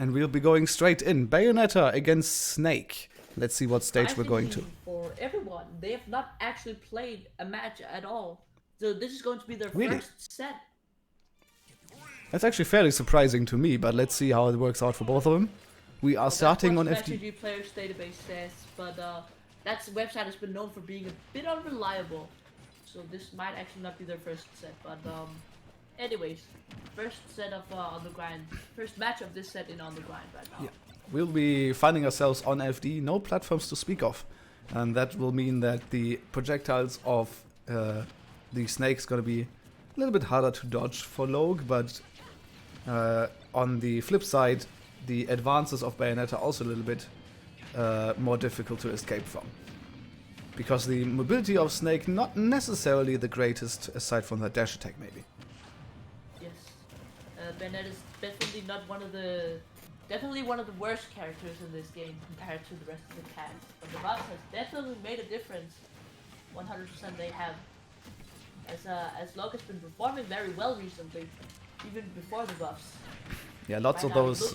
And we'll be going straight in. Bayonetta against Snake. Let's see what stage we're going to. For everyone, they have not actually played a match at all. So this is going to be their first set. That's actually fairly surprising to me, but let's see how it works out for both of them. We are starting on FD. SSBU Players Database says, but that website has been known for being a bit unreliable. So this might actually not be their first set, but anyways, first set of On the Grind, first match of this set in On the Grind right now. Yeah. We'll be finding ourselves on FD, no platforms to speak of. And that will mean that the projectiles of the Snake's gonna be a little bit harder to dodge for Logue, but on the flip side, the advances of Bayonetta are also a little bit more difficult to escape from. Because the mobility of Snake not necessarily the greatest, aside from that dash attack maybe. Yes, Bayonetta is definitely not definitely one of the worst characters in this game compared to the rest of the cast. But the buffs has definitely made a difference. 100% they have. As Logue has been performing very well recently, even before the buffs. Yeah, lots of those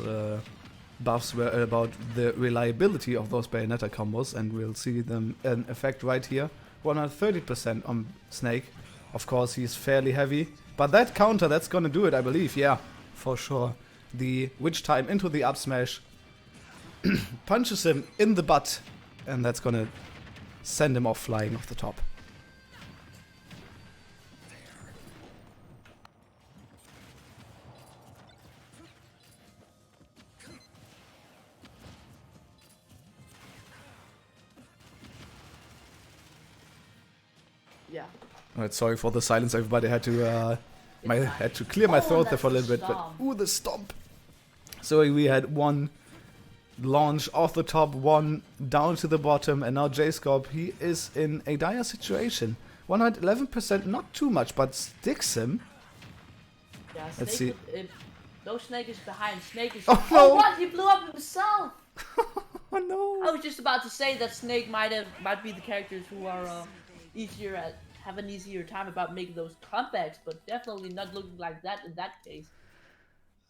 buffs were about the reliability of those Bayonetta combos, and we'll see them in effect right here. 130% on Snake. Of course, he's fairly heavy, but that counter, that's gonna do it, I believe. Yeah, for sure. The witch time into the up smash punches him in the butt, and that's gonna send him off flying off the top. Yeah. Alright, sorry for the silence. Everybody had to had to clear my throat there for a little bit. But ooh, the stomp! So we had one launch off the top, one down to the bottom, and now JSkorp, he is in a dire situation. 111%, not too much, but sticks him. Yeah, let's see. No, Snake is behind. Snake is. Oh, no. What? He blew up himself. Oh no! I was just about to say that Snake might be the characters who are have an easier time about making those comebacks, but definitely not looking like that in that case.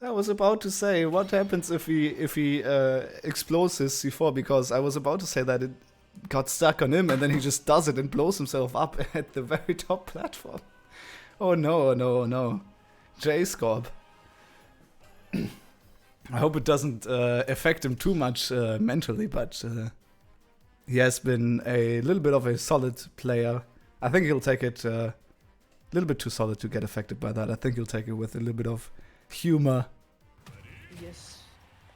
I was about to say, what happens if he explodes his C4, because I was about to say that it got stuck on him and then he just does it and blows himself up at the very top platform. Oh no, no, no. JSkorp. I hope it doesn't affect him too much mentally, but he has been a little bit of a solid player. I think he'll take it a little bit too solid to get affected by that. I think he'll take it with a little bit of humor. Yes,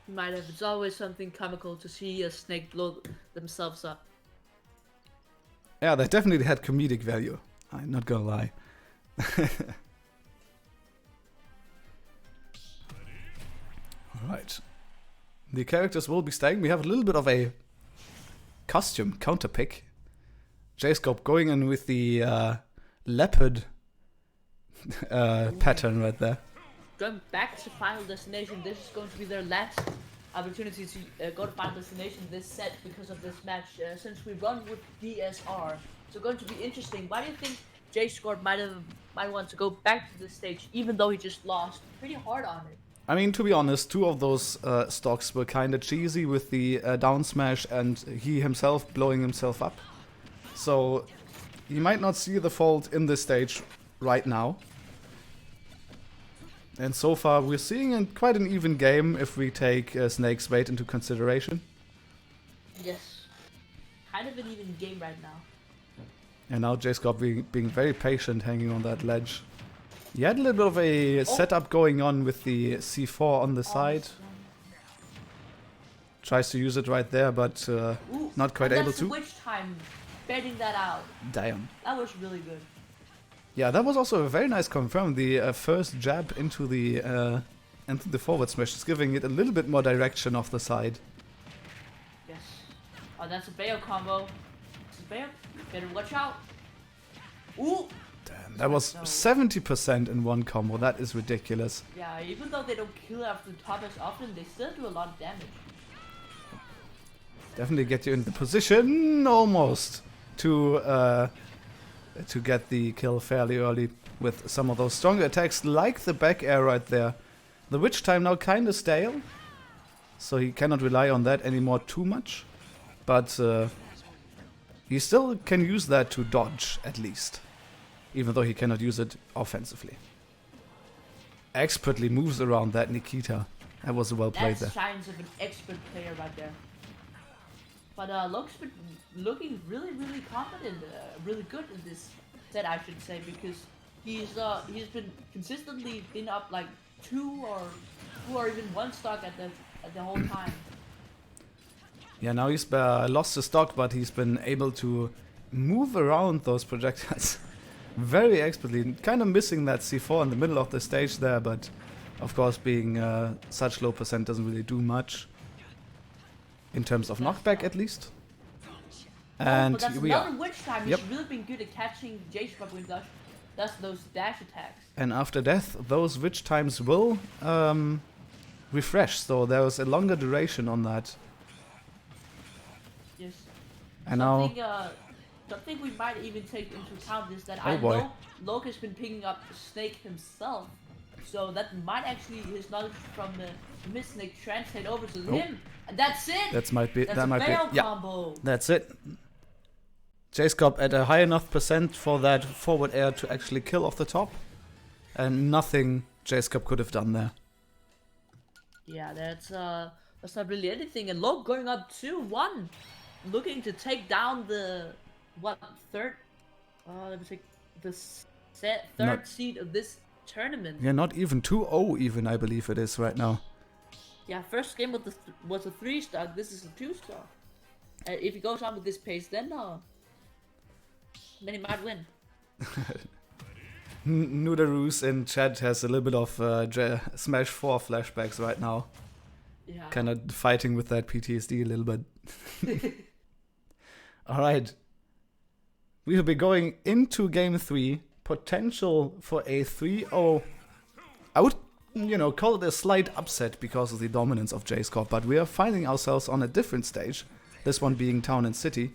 he might have. It's always something comical to see a Snake blow themselves up. Yeah, they definitely had comedic value. I'm not gonna lie. Alright. The characters will be staying. We have a little bit of a costume counter pick. JSkorp going in with the leopard pattern right there. Going back to Final Destination, this is going to be their last opportunity to go to Final Destination this set because of this match, since we run with DSR. So going to be interesting. Why do you think JSkorp might want to go back to this stage, even though he just lost pretty hard on it? I mean, to be honest, two of those stocks were kind of cheesy with the down smash and he himself blowing himself up. So you might not see the fault in this stage right now. And so far we're seeing quite an even game if we take Snake's weight into consideration. Yes, kind of an even game right now. And now JSkorp being very patient, hanging on that ledge. He had a little bit of a setup going on with the C4 on the side. Tries to use it right there, but not quite able to. Which time betting that out. Damn. That was really good. Yeah, that was also a very nice confirm. The first jab into the forward smash is giving it a little bit more direction off the side. Yes. Oh, that's a Bayo combo. It's a Bayo. Better watch out. Ooh. Damn, that was 70% in one combo. That is ridiculous. Yeah, even though they don't kill off the top as often, they still do a lot of damage. Definitely get you in the position almost to get the kill fairly early with some of those stronger attacks, like the back air right there. The witch time now kind of stale. so he cannot rely on that anymore too much. But he still can use that to dodge, at least. Even though he cannot use it offensively. Expertly moves around that Nikita. That was well played there. That's signs of an expert player right there. But Logue's been looking really, really confident, really good in this set, I should say, because he's been consistently been up like two or even one stock at the whole time. Yeah, now he's lost the stock, but he's been able to move around those projectiles very expertly. Kind of missing that C4 in the middle of the stage there, but of course being such low percent doesn't really do much. In terms of knockback, at least. And but that's we are. another witch time. Yep. He's really been good at catching JSkorp when does those dash attacks. And after death, those witch times will refresh, so there was a longer duration on that. Yes. And something we might even take into account is that Oh boy. know Logue has been picking up Snake himself, so that might actually his knowledge from Miss Snake translate over to him. And that's it. That might be. That's That a might be. fail Yeah, combo. that's it. JSkorp at a high enough percent for that forward air to actually kill off the top, and nothing JSkorp could have done there. Yeah, that's not really anything. And Logue going up 2-1, looking to take down the third? Let me take the third seed of this tournament. Yeah, not even 2-0 even, I believe it is right now. Yeah, first game was a 3-star. This is a 2-star. If he goes on with this pace, then he might win. Nudaroos in chat has a little bit of Smash 4 flashbacks right now. Yeah. Kind of fighting with that PTSD a little bit. Alright. We will be going into game 3. Potential for a 3-0. I would, call it a slight upset because of the dominance of JSkorp, but we are finding ourselves on a different stage. This one being Town and City.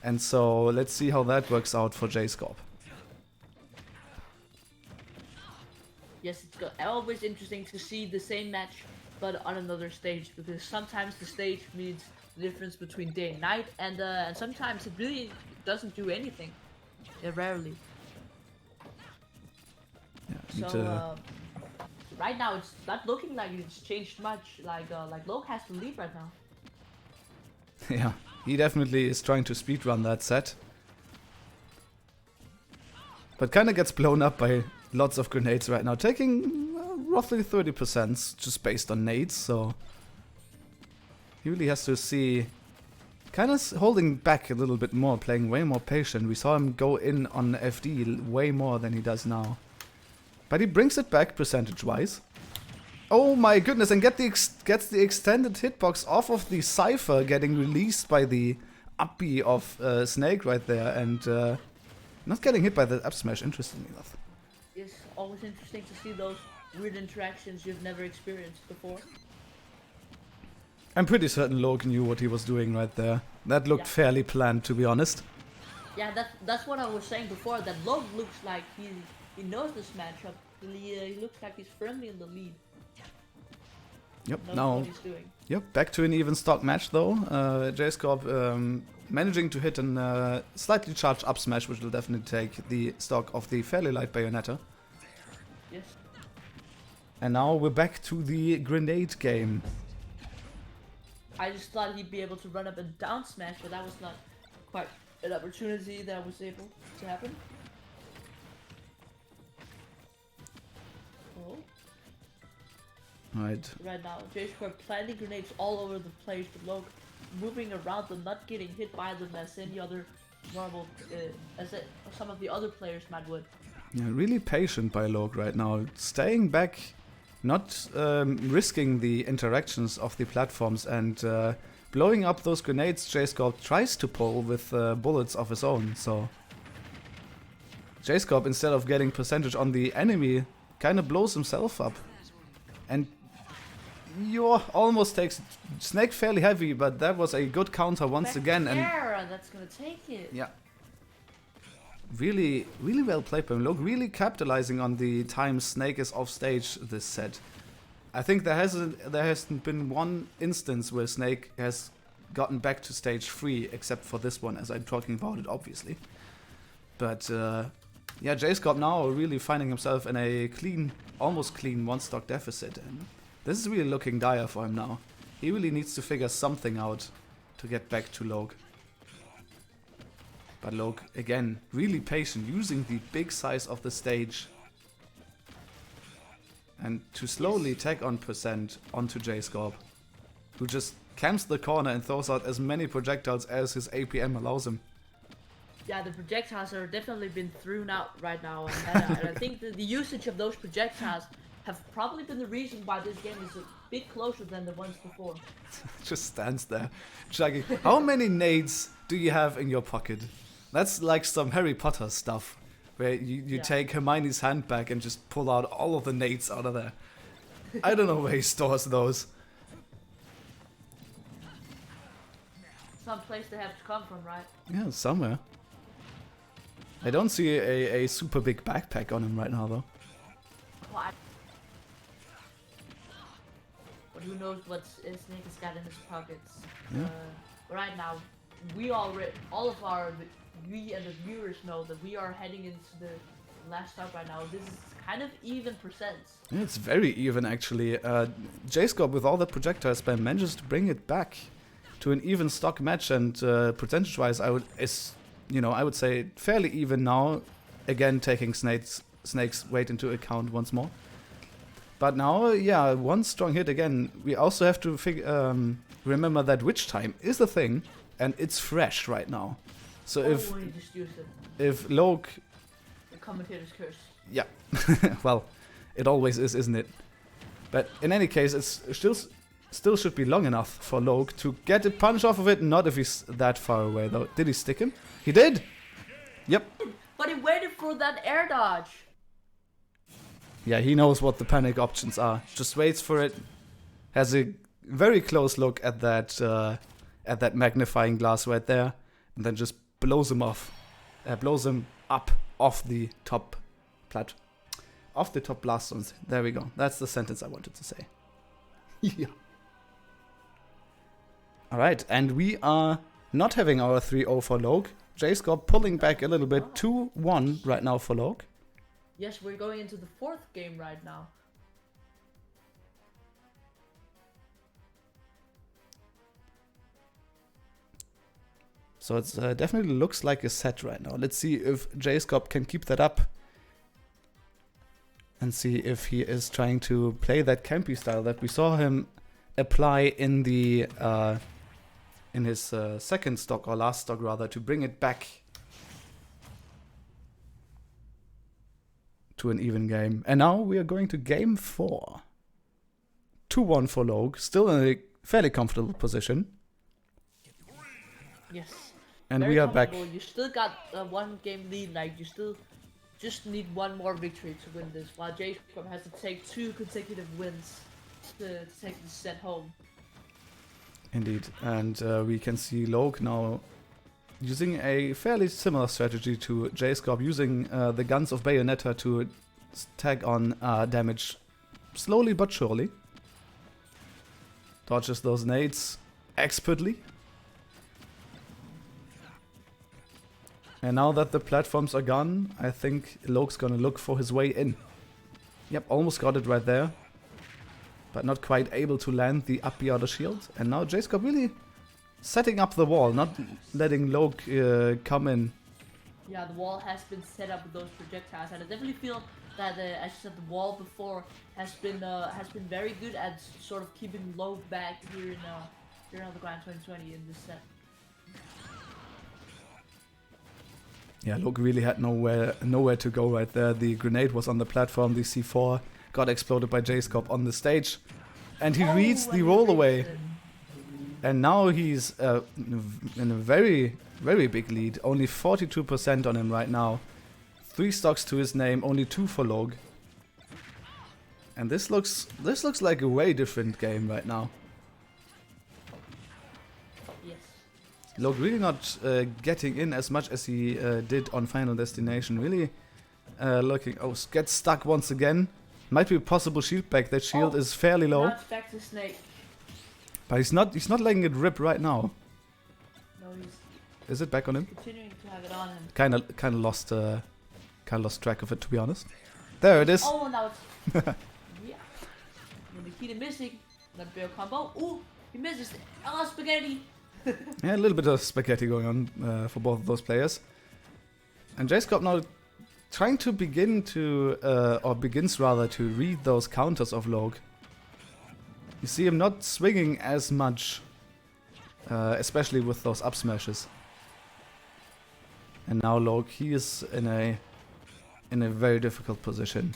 And so let's see how that works out for JSkorp. Yes, it's always interesting to see the same match, but on another stage, because sometimes the stage means the difference between day and night, and sometimes it really doesn't do anything. Yeah, rarely. Yeah, So right now it's not looking like it's changed much. Like Logue has the lead right now. yeah, he definitely is trying to speedrun that set. But kind of gets blown up by lots of grenades right now, taking roughly 30% just based on nades, so he really has to see, kind of holding back a little bit more, playing way more patient. We saw him go in on FD way more than he does now. But he brings it back percentage-wise. Oh my goodness, and gets the extended hitbox off of the Cypher getting released by the up-B of Snake right there, and not getting hit by the up smash, interestingly enough. It's always interesting to see those weird interactions you've never experienced before. I'm pretty certain Logue knew what he was doing right there. That looked fairly planned, to be honest. Yeah, that's what I was saying before, that Logue looks like he knows this matchup. He looks like he's firmly in the lead. Yep, Knows now, what he's doing. yep, back to an even stock match though. JSkorp managing to hit a slightly charged up smash, which will definitely take the stock of the fairly light Bayonetta. Yes. And now we're back to the grenade game. I just thought he'd be able to run up and down smash, but that was not quite an opportunity that was able to happen. Oh. Right. Right now, JSkorp planting grenades all over the place, but Logue moving around them, not getting hit by them as any other normal, some of the other players might would. Yeah, really patient by Logue right now, staying back, not risking the interactions of the platforms, and blowing up those grenades JSkorp tries to pull with bullets of his own. So JSkorp, instead of getting percentage on the enemy, kind of blows himself up. And you almost takes Snake fairly heavy, but that was a good counter once again. And that's gonna take it. yeah, really, really well played by him. Logue really capitalizing on the time Snake is off stage this set. I think there hasn't been one instance where Snake has gotten back to stage 3, except for this one, as I'm talking about it, obviously. But yeah, JSkorp now really finding himself in a clean, almost clean 1-stock deficit, and this is really looking dire for him now. He really needs to figure something out to get back to Logue. But Logue, again, really patient, using the big size of the stage and to slowly tag on percent onto JSkorp, who just camps the corner and throws out as many projectiles as his APM allows him. Yeah, the projectiles are definitely been thrown out right now on meta, and I think the usage of those projectiles have probably been the reason why this game is a bit closer than the ones before. Just stands there, chugging. How many nades do you have in your pocket? That's like some Harry Potter stuff, where you take Hermione's handbag and just pull out all of the nades out of there. I don't know where he stores those. Some place they have to come from, right? Yeah, somewhere. I don't see a super big backpack on him right now, though. Well, but who knows what Snake has got in his pockets. Yeah. Right now, we and the viewers know that we are heading into the last stop right now. This is kind of even percents. Yeah, it's very even, actually. JSkorp, with all the projectile spam, manages to bring it back to an even stock match, and percentage-wise, I would say fairly even now. Again, taking Snake's weight into account once more. But now, yeah, one strong hit again. We also have to remember that witch time is a thing, and it's fresh right now. So you just used it. if Logue, The Commentators curse. yeah, well, it always is, isn't it? But in any case, it's still should be long enough for Logue to get a punch off of it. Not if he's that far away, though. Did he stick him? He did. Yep. But he waited for that air dodge. Yeah, he knows what the panic options are. Just waits for it. Has a very close look at that magnifying glass right there, and then just blows him off. Blows him up off the top off the top blast zones. There we go. That's the sentence I wanted to say. Yeah. All right, and we are not having our 3-0 for Logue. JSkorp pulling back a little bit, 2-1 right now for Logue. Yes, we're going into the 4th game right now. So it definitely looks like a set right now. Let's see if JSkorp can keep that up. And see if he is trying to play that campy style that we saw him apply in the in his second stock, or last stock rather, to bring it back to an even game. And now we are going to game 4. 2-1 for Logue, still in a fairly comfortable position. Yes. And Very we are back. You still got a 1-game lead, like you still just need one more victory to win this, while JSkorp has to take 2 consecutive wins to take the set home. Indeed, and we can see Logue now using a fairly similar strategy to JSkorp, using the guns of Bayonetta to tag on damage slowly but surely. Dodges those nades expertly. And now that the platforms are gone, I think Logue's gonna look for his way in. Yep, almost got it right there. But not quite able to land the up B auto shield. And now JSkorp really setting up the wall, not letting Logue come in. Yeah, the wall has been set up with those projectiles, and I definitely feel that, as you said, the wall before has been very good at sort of keeping Logue back here on the Grand 2020 in this set. Yeah, Logue really had nowhere to go right there. The grenade was on the platform, the C4 got exploded by JSkorp on the stage. And he reads the rollaway. And now he's in a very, very big lead. Only 42% on him right now. 3 stocks to his name, only 2 for Logue. And this looks like a way different game right now. Logue really not getting in as much as he did on Final Destination. Really looking... Oh, gets stuck once again. Might be a possible shield back. That shield is fairly low. Now it's back to Snake. But he's not letting it rip right now. No, he's Is it back on him? continuing to have it on him. Kind of lost track of it, to be honest. There it is. Oh, now it's... yeah. And Nikita missing. That bear combo. Ooh, he misses. Oh, spaghetti. Yeah, a little bit of spaghetti going on for both of those players. And JSkorp now trying to begins rather to read those counters of Logue. You see him not swinging as much, especially with those up smashes. And now Logue, he is in a very difficult position.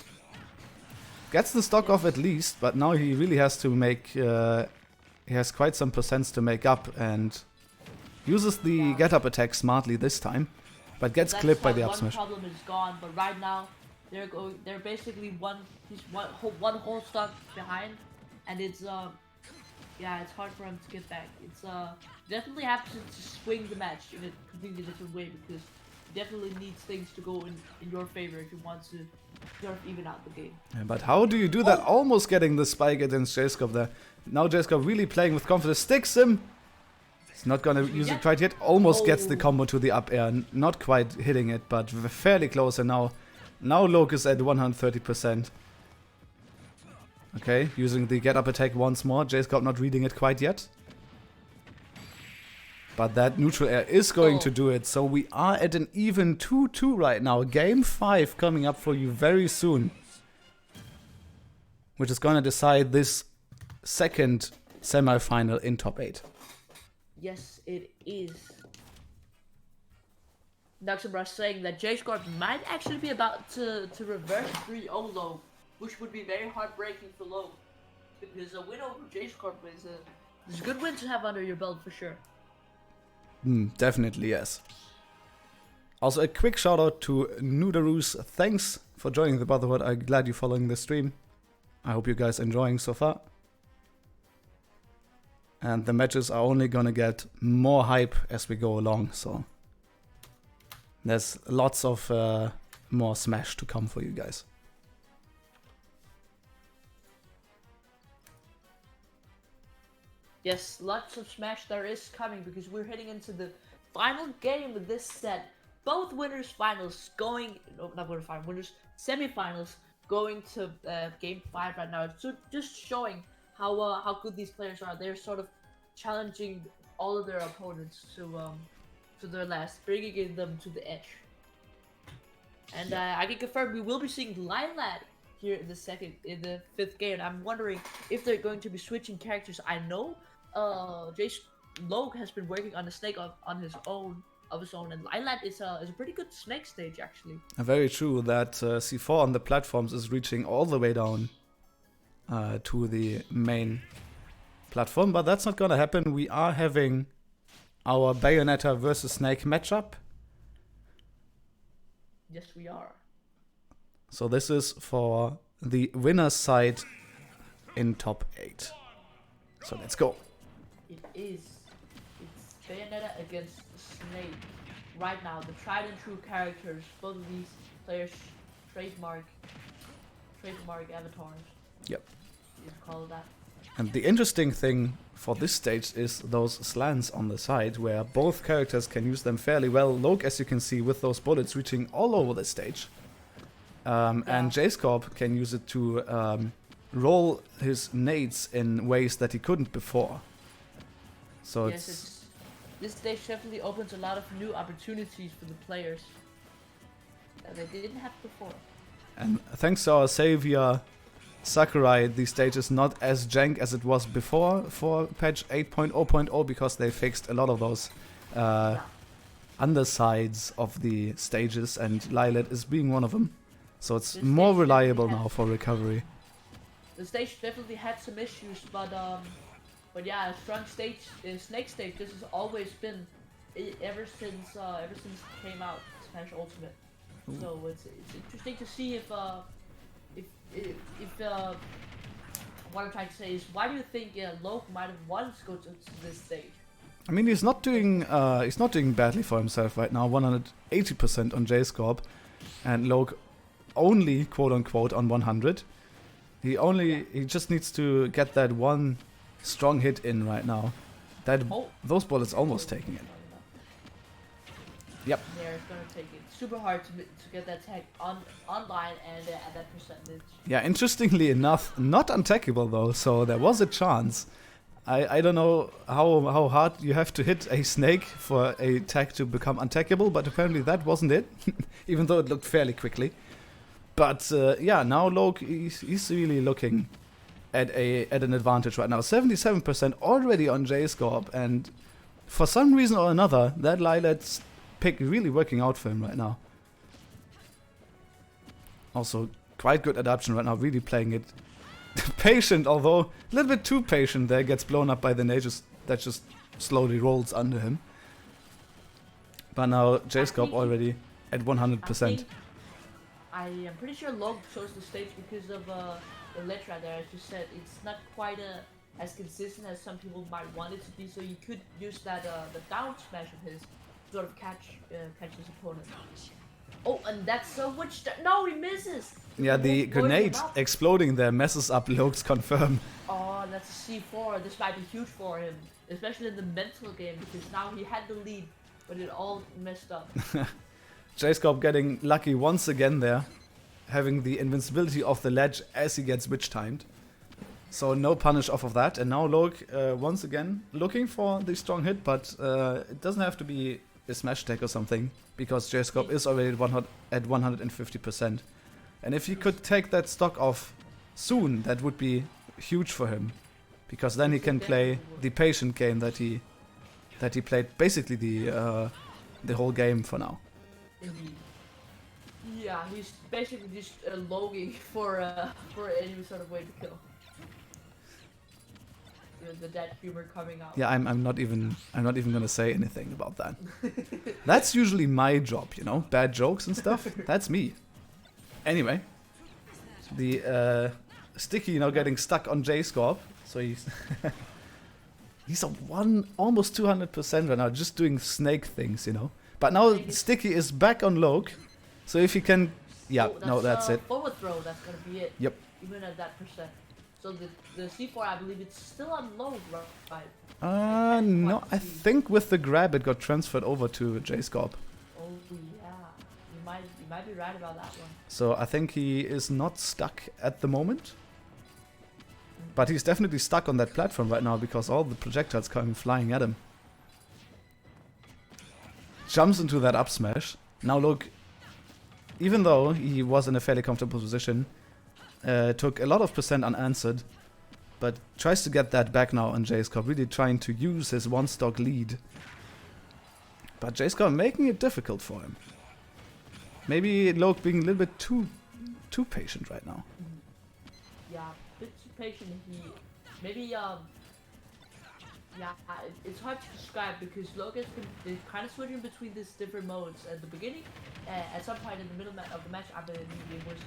Gets the stock off at least, but now he really has to make. He has quite some percents to make up and uses the get up attack smartly this time, but gets clipped by the up smash. One problem is gone, but right now they're basically one whole stock behind, and it's it's hard for him to get back. It's definitely have to swing the match in a completely different way, because you definitely needs things to go in your favor if you want to sort of even out the game. Yeah, but how do you do that? Almost getting the spike against JSkorp there. Now JSkorp really playing with confidence. Sticks him. He's not gonna use it quite yet. Almost gets the combo to the up air. Not quite hitting it, but fairly close. And now Logue is at 130%. Okay, using the get up attack once more. JSkorp not reading it quite yet. But that neutral air is going to do it. So we are at an even 2-2 right now. Game 5 coming up for you very soon. Which is gonna decide this second semi-final in top 8. Yes, it is. Nuxabra saying that JSkorp might actually be about to reverse 3-0 Logue, which would be very heartbreaking for Logue. Because a win over JSkorp is a good win to have under your belt for sure. Definitely, yes. Also, a quick shout out to Nudarus. Thanks for joining the Brotherhood. I'm glad you're following the stream. I hope you guys enjoying so far. And the matches are only gonna get more hype as we go along, so there's lots of more Smash to come for you guys. Yes, lots of Smash there is coming, because we're heading into the final game of this set. Both winners finals going, no, not winners finals, winners semifinals going to game 5 right now. So just showing how good these players are. They're sort of challenging all of their opponents to their last, bringing them to the edge. And I can confirm we will be seeing Lilat here in the 5th game. I'm wondering if they're going to be switching characters. I know Logue has been working on the Snake on his own, and Lilat is a pretty good Snake stage actually. Very true. That C4 on the platforms is reaching all the way down to the main platform, but that's not gonna happen. We are having our Bayonetta versus Snake matchup. Yes, we are. So this is for the winner's side in top 8. So let's go. It is. It's Bayonetta against Snake. Right now, the tried and true characters. Both of these players trademark avatars. Yep. You call that. And the interesting thing for this stage is those slants on the side, where both characters can use them fairly well. Logue, as you can see, with those bullets reaching all over the stage. And JSkorp can use it to roll his nades in ways that he couldn't before. So yes, this stage definitely opens a lot of new opportunities for the players that they didn't have before. And thanks to our savior Sakurai, the stage is not as jank as it was before for patch 8.0.0, because they fixed a lot of those undersides of the stages, and Lilat is being one of them. So it's more reliable now for recovery. The stage definitely had some issues, but yeah, a strong stage, Snake stage. This has always been ever since it came out, Smash Ultimate. Ooh. So it's interesting to see if what I'm trying to say is, why do you think Logue might have wanted to go to this stage? I mean, he's not doing badly for himself right now. 180% on JSkorp, and Logue only quote unquote on 100. He just needs to get that one strong hit in right now. Those bullets almost taking it. Yep. Yeah, it's gonna take it super hard to get that tag online and at that percentage. Yeah, interestingly enough, not untackable though, so there was a chance. I don't know how hard you have to hit a snake for a tag to become untackable, but apparently that wasn't it, even though it looked fairly quickly. But yeah, now Logue he's really looking at an advantage right now. 77% already on JSkorp, and for some reason or another, that Lilat's pick really working out for him right now. Also, quite good adaptation right now, really playing it patient, although a little bit too patient there, gets blown up by the nades that just slowly rolls under him. But now JSkorp already at 100%. I am pretty sure Logue chose the stage because of the Letra there. As you said, it's not quite as consistent as some people might want it to be, so you could use that the down smash of his to sort of catch his opponent. Oh, and that's so much. No, he misses. Yeah, the grenade exploding there messes up Logue's confirm. Oh, that's a C4. This might be huge for him, especially in the mental game, because now he had the lead, but it all messed up. JSkorp getting lucky once again there, having the invincibility off the ledge as he gets witch timed. So no punish off of that, and now Logue once again looking for the strong hit, but it doesn't have to be a smash attack or something, because JSkorp is already at 150%. And if he could take that stock off soon, that would be huge for him, because then he can play the patient game that he played basically the whole game for now. Indeed. Yeah, he's basically just logging for any sort of way to kill. The dead humor coming out. Yeah, I'm not even gonna say anything about that. That's usually my job, you know, bad jokes and stuff. That's me. Anyway, the Sticky, you know, getting stuck on JSkorp, so he's he's almost 200% right now, just doing snake things, you know. But now Sticky is back on Logue, so if he can, yeah, that's it. Forward throw, that's gonna be it. Yep. Even at that percent. So the C4, I believe it's still on Logue, right? No, I think with the grab it got transferred over to JSkorp. Oh yeah, you might be right about that one. So I think he is not stuck at the moment. But he's definitely stuck on that platform right now because all the projectiles coming flying at him. Jumps into that up smash. Now look, even though he was in a fairly comfortable position, took a lot of percent unanswered, but tries to get that back now on JSkorp, really trying to use his one stock lead. But JSkorp making it difficult for him. Maybe Logue being a little bit too patient right now. Yeah, a bit too patient. It's hard to describe because Logue has been kind of switching between these different modes. At the beginning, at some point in the middle of the match, I believe it was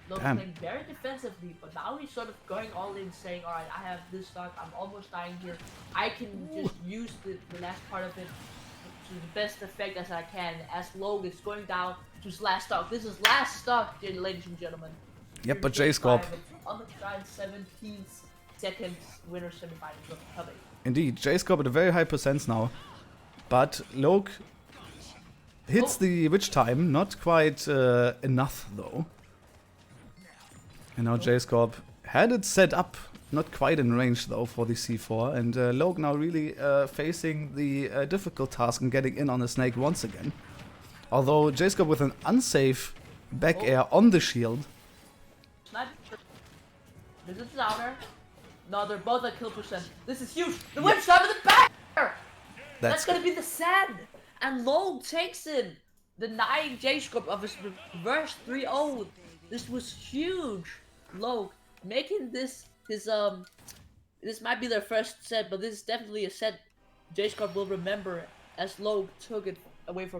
Logue playing very defensively, but now he's sort of going all in, saying, "All right, I have this stock. I'm almost dying here. I can just use the last part of it to the best effect as I can." As Logue is going down to his last stock. This is last stock, ladies and gentlemen. Yep, but JSkorp on the 17th second winner semifinals of Hub 8. Indeed, JSkorp at a very high percent now, but Logue hits the witch time, not quite enough though. And now JSkorp had it set up, not quite in range though for the C4, and Logue now really facing the difficult task and getting in on the snake once again. Although JSkorp with an unsafe back air on the shield. This is louder. No, they're both at kill percent. This is huge. The witch time in the back! That's gonna be the sand! And Logue takes it, denying JSkorp of his reverse 3-0. This was huge. Logue making this this might be their first set, but this is definitely a set JSkorp will remember as Logue took it away from him.